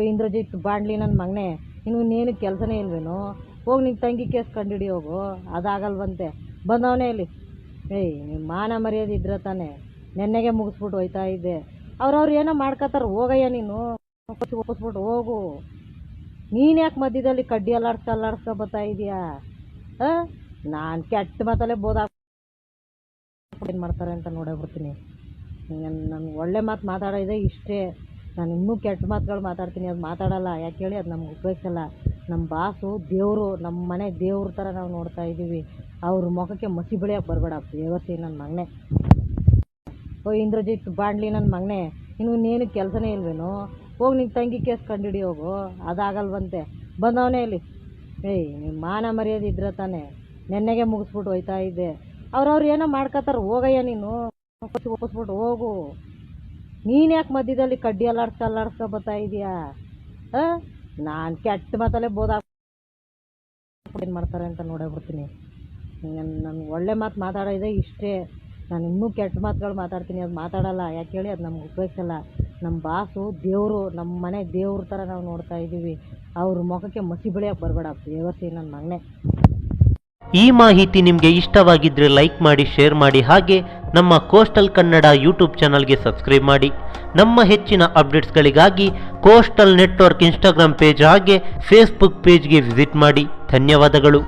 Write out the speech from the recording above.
ಇಂದ್ರಜಿತ್ ಬಾಂಡ್ಲಿ ನನ್ನ ಮಗನೇ, ಇನ್ನೇನು ಕೆಲಸನೇ ಇಲ್ವೇನೋ? ಹೋಗಿ ನಿನ್ನ ತಂಗಿ ಕೇಸ್ ಕಂಡಿಡಿ ಹೋಗು, ಅದಾಗಲ್ವಂತೆ. ಬಂದವನೇ ಇಲ್ಲಿ. ನಿಮ್ಮ ಮಾನ ಮರ್ಯಾದೆ ಇದ್ರೆ ತಾನೆ ನೆನ್ನೆಗೆ ಮುಗಿಸ್ಬಿಟ್ಟು ಹೋಯ್ತಾ ಇದ್ದೆ. ಅವ್ರವ್ರು ಏನೋ ಮಾಡ್ಕೋತಾರೆ, ಹೋಗಯ್ಯ ನೀನು, ಒಪ್ಪಿಸ್ಬಿಟ್ಟು ಹೋಗು. ನೀನು ಯಾಕೆ ಮಧ್ಯದಲ್ಲಿ ಕಡ್ಡಿ ಅಲ್ಲಾಡ್ಸ್ಕೊ ಬರ್ತಾ ಇದೀಯಾ? ನಾನು ಕೆಟ್ಟ ಮಾತಲ್ಲೇ ಏನು ಮಾಡ್ತಾರೆ ಅಂತ ನೋಡೋಗ್ಬಿಡ್ತೀನಿ. ನನಗೆ ಒಳ್ಳೆ ಮಾತು ಮಾತಾಡೋದೇ ಇಷ್ಟೇ. ನಾನು ಇನ್ನೂ ಕೆಟ್ಟ ಮಾತುಗಳು ಮಾತಾಡ್ತೀನಿ, ಅದು ಮಾತಾಡಲ್ಲ. ಯಾಕೆ ಹೇಳಿ, ಅದು ನಮ್ಗೆ ಉಪಯೋಗಿಸಲ್ಲ. ನಮ್ಮ ಬಾಸು ದೇವರು, ನಮ್ಮ ಮನೆ ದೇವ್ರ ಥರ ನಾವು ನೋಡ್ತಾ ಇದ್ದೀವಿ. ಅವ್ರ ಮುಖಕ್ಕೆ ಮಸಿ ಬೆಳೆಯೋಕೆ ಬರಬೇಡ ದೇವಸಿ ನನ್ನ ಮಗನೇ. ಇಂದ್ರಜಿತ್ ಬಾಂಡ್ಲಿ ನನ್ನ ಮಗನೇ, ಇನ್ನೇನು ಕೆಲಸನೇ ಇಲ್ವೇನೋ? ಹೋಗಿ ನಿನ್ನ ತಂಗಿ ಕೇಸ್ ಕಂಡಿಡಿ ಹೋಗು, ಅದಾಗಲ್ವಂತೆ. ಬಂದವನೇ ಇಲ್ಲಿ. ನಿಮ್ಮ ಮಾನ ಮರ್ಯಾದೆ ಇದ್ರೆ ತಾನೆ ನೆನ್ನೆಗೆ ಮುಗಿಸ್ಬಿಟ್ಟು ಹೋಯ್ತಾ ಇದ್ದೆ. ಅವ್ರವ್ರು ಏನೋ ಮಾಡ್ಕೋತಾರೆ, ಹೋಗಯ್ಯ ನೀನು, ಒಪ್ಪಿಸ್ಬಿಟ್ಟು ಹೋಗು. ನೀನು ಯಾಕೆ ಮಧ್ಯದಲ್ಲಿ ಕಡ್ಡಿ ಅಲ್ಲಾಡ್ಸ್ಕೊ ಬರ್ತಾ ಇದೀಯಾ? ನಾನು ಕೆಟ್ಟ ಮಾತಲ್ಲೇ ಏನು ಮಾಡ್ತಾರೆ ಅಂತ ನೋಡೋಗ್ಬಿಡ್ತೀನಿ. ನನಗೆ ಒಳ್ಳೆ ಮಾತು ಮಾತಾಡೋದೇ ಇಷ್ಟೇ. ನಾನು ಇನ್ನೂ ಕೆಟ್ಟ ಮಾತುಗಳು ಮಾತಾಡ್ತೀನಿ, ಅದು ಮಾತಾಡಲ್ಲ. ಯಾಕೆ ಹೇಳಿ, ಅದು ನಮ್ಗೆ ಉಪಯೋಗಿಸಲ್ಲ. ನಮ್ಮ ಬಾಸು ದೇವರು, ನಮ್ಮ ಮನೆ ದೇವ್ರ ಥರ ನಾವು ನೋಡ್ತಾ ಇದ್ದೀವಿ. ಅವ್ರ ಮುಖಕ್ಕೆ ಮಸಿ ಬೆಳೆಯೋಕೆ ಬರಬೇಡ ದೇವಸಿ ನನ್ನ ಮಗನೇ. ಈ ಮಾಹಿತಿ ನಿಮಗೆ ಇಷ್ಟವಾಗಿದ್ದರೆ ಲೈಕ್ ಮಾಡಿ, ಶೇರ್ ಮಾಡಿ, ಹಾಗೆ ನಮ್ಮ ಕೋಸ್ಟಲ್ ಕನ್ನಡ ಯೂಟ್ಯೂಬ್ ಚಾನಲ್ಗೆ ಸಬ್ಸ್ಕ್ರೈಬ್ ಮಾಡಿ. ನಮ್ಮ ಹೆಚ್ಚಿನ ಅಪ್ಡೇಟ್ಸ್ಗಳಿಗಾಗಿ ಕೋಸ್ಟಲ್ ನೆಟ್ವರ್ಕ್ ಇನ್ಸ್ಟಾಗ್ರಾಮ್ ಪೇಜ್ ಹಾಗೆ ಫೇಸ್ಬುಕ್ ಪೇಜ್ಗೆ ವಿಸಿಟ್ ಮಾಡಿ. ಧನ್ಯವಾದಗಳು.